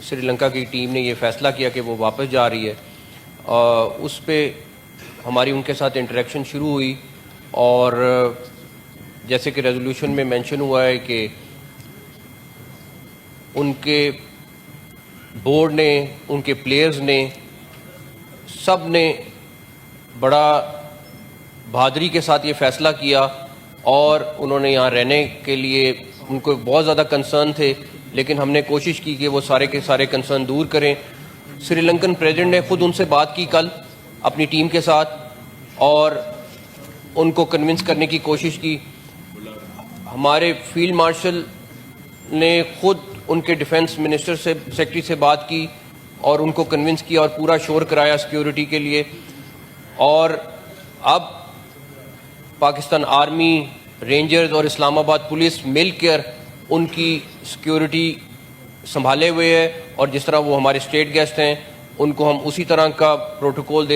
سری لنکا کی ٹیم نے یہ فیصلہ کیا کہ وہ واپس جا رہی ہے، اس پہ ہماری ان کے ساتھ انٹریکشن شروع ہوئی، اور جیسے کہ ریزولوشن میں مینشن ہوا ہے کہ ان کے بورڈ نے، ان کے پلیئرز نے، سب نے بڑا بہادری کے ساتھ یہ فیصلہ کیا، اور انہوں نے یہاں رہنے کے لیے ان کو بہت زیادہ کنسرن تھے، لیکن ہم نے کوشش کی کہ وہ سارے کے سارے کنسرن دور کریں۔ سری لنکن پریزیڈنٹ نے خود ان سے بات کی کل اپنی ٹیم کے ساتھ، اور ان کو کنونس کرنے کی کوشش کی۔ ہمارے فیلڈ مارشل نے خود ان کے ڈیفنس منسٹر سے، سیکرٹری سے بات کی اور ان کو کنونس کیا اور پورا شور کرایا سیکیورٹی کے لیے، اور اب پاکستان آرمی، رینجرز اور اسلام آباد پولیس مل کر ان کی سیکیورٹی سنبھالے ہوئے ہے، اور جس طرح وہ ہمارے اسٹیٹ گیسٹ ہیں ان کو ہم اسی طرح کا پروٹوکول دے